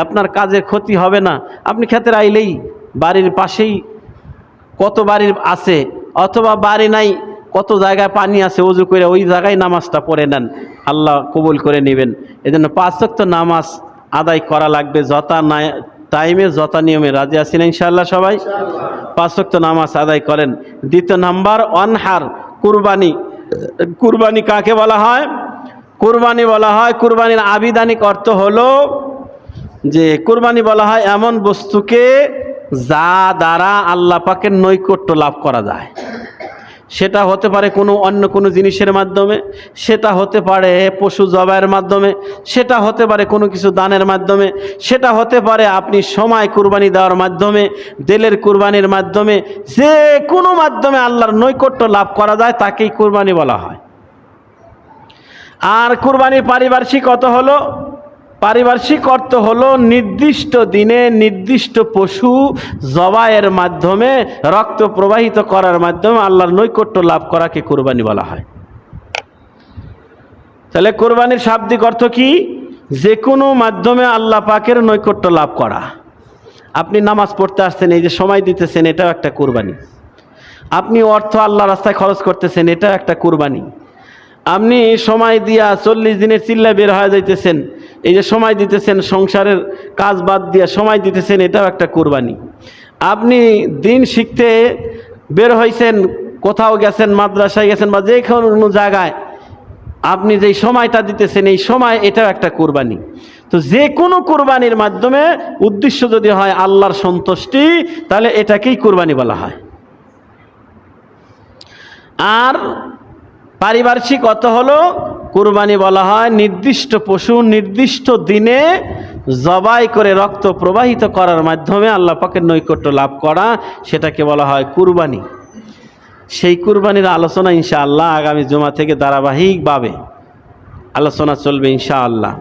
আপনার কাজের ক্ষতি হবে না। আপনি ক্ষেতের আইলেই বাড়ির পাশেই কত বাড়ি আছে, অথবা বাড়ি নাই কত জায়গায় পানি আছে, ওযু করে ওই জায়গায় নামাজটা পড়ে নেন, আল্লাহ কবুল করে নেবেন। এজন্য 5 ওয়াক্ত নামাজ আদায় করা লাগবে যথা টাইমে যথা নিয়মে। রাজি আছেন ইনশাআল্লাহ সবাই? 5 ওয়াক্ত নামাজ আদায় করেন। দ্বিতীয় নাম্বার অনহার, কুরবানি। কুরবানি কাকে বলা হয়? কুরবানি বলা হয়, কুরবানির আবিধানিক অর্থ হলো যে কুরবানি বলা হয় এমন বস্তুকে যা দ্বারা আল্লাহ পাকের নৈকট্য লাভ করা যায়। সেটা হতে পারে অন্য কোনো জিনিসের মাধ্যমে, সেটা হতে পারে পশু জবাইয়ের মাধ্যমে, সেটা হতে পারে কোনো কিছু দানের মাধ্যমে, সেটা হতে পারে আপনি সময় কুরবানি দেওয়ার মাধ্যমে, দিলের কুরবানির মাধ্যমে, যে কোনো মাধ্যমে আল্লাহর নৈকট্য লাভ করা যায় তাকেই কুরবানি বলা হয়। আর কুরবানির পারিপার্শ্বিক অর্থ হলো, পারিপার্শ্বিক অর্থ হলো নির্দিষ্ট দিনে নির্দিষ্ট পশু জবাইয়ের মাধ্যমে, রক্ত প্রবাহিত করার মাধ্যমে আল্লাহর নৈকট্য লাভ করাকে কুরবানি বলা হয়। তাহলে কুরবানির শাব্দিক অর্থ কি? যে কোনো মাধ্যমে আল্লাহ পাকের নৈকট্য লাভ করা। আপনি নামাজ পড়তে আসছেন, এই যে সময় দিতেছেন, এটাও একটা কুরবানি। আপনি অর্থ আল্লাহ রাস্তায় খরচ করতেছেন, এটাও একটা কুরবানি। আপনি সময় দিয়া 40 দিনের চিল্লায় বের হয়ে যাইতেছেন, এই যে সময় দিতেছেন, সংসারের কাজ বাদ দিয়া সময় দিতেছেন, এটাও একটা কুরবানি। আপনি দিন শিখতে বের হয়েছেন, কোথাও গেছেন, মাদ্রাসায় গেছেন বা যে কোনো জায়গায়, আপনি যেই সময়টা দিতেছেন এই সময়, এটাও একটা কুরবানি। তো যে কোনো কুরবানির মাধ্যমে উদ্দেশ্য যদি হয় আল্লাহর সন্তুষ্টি, তাহলে এটাকেই কুরবানি বলা হয়। আর পারিপার্শ্বিক অর্থ হলো কুরবানি বলা হয় নির্দিষ্ট পশু নির্দিষ্ট দিনে জবাই করে রক্ত প্রবাহিত করার মাধ্যমে আল্লাহ পাকের নৈকট্য লাভ করা, সেটাকে বলা হয় কুরবানি। সেই কুরবানির আলোচনা ইনশাআল্লাহ আগামী জুমা থেকে ধারাবাহিকভাবে আলোচনা চলবে ইনশাআল্লাহ।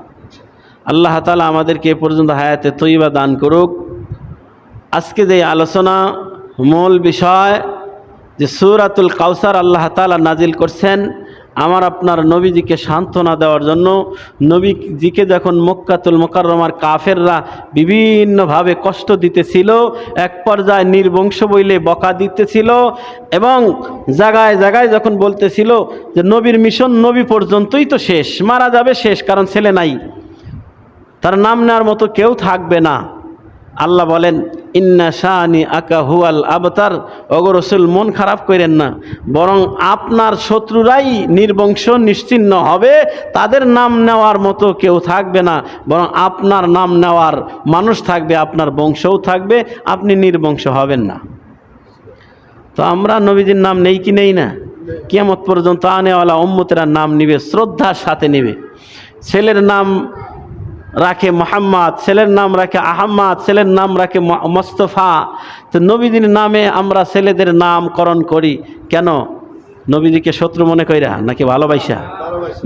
আল্লাহ তাআলা আমাদেরকে এ পর্যন্ত হায়াতে তৈয়বা দান করুক। আজকে যে আলোচনা মূল বিষয় যে সূরাতুল কাউসার আল্লাহ তাআলা নাজিল করছেন আমার আপনার নবীজিকে সান্ত্বনা দেওয়ার জন্য। নবীজিকে যখন মক্কাতুল মুকাররমার কাফেররা বিভিন্নভাবে কষ্ট দিতেছিল, এক পর্যায়ে নির্বংশ বইলে বকা দিতেছিল, এবং জায়গায় জায়গায় যখন বলতেছিল যে নবীর মিশন নবী পর্যন্তই তো শেষ, মারা যাবে শেষ, কারণ ছেলে নাই, তার নাম নেওয়ার মতো কেউ থাকবে না। আল্লাহ বলেন ইন্না শানি আকা হুয়াল আবতার, ওগো রাসূল মন খারাপ করেন না, বরং আপনার শত্রুরাই নির্বংশ নিশ্চিহ্ন হবে, তাদের নাম নেওয়ার মতো কেউ থাকবে না, বরং আপনার নাম নেওয়ার মানুষ থাকবে, আপনার বংশও থাকবে, আপনি নির্বংশ হবেন না। তো আমরা নবীজির নাম নেই কি নেই না? কিয়ামত পর্যন্ত আনেওয়ালা উম্মতেরা নাম নিবে, শ্রদ্ধার সাথে নিবে। ছেলের নাম রাখে মোহাম্মদ, ছেলের নাম রাখে আহম্মদ, ছেলের নাম রাখে মোস্তফা। তো নবীজির নামে আমরা ছেলেদের নামকরণ করি কেন? নবীজিকে শত্রু মনে কইরা নাকি ভালোবাসা?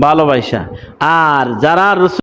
ভালোবাসা। আর যারা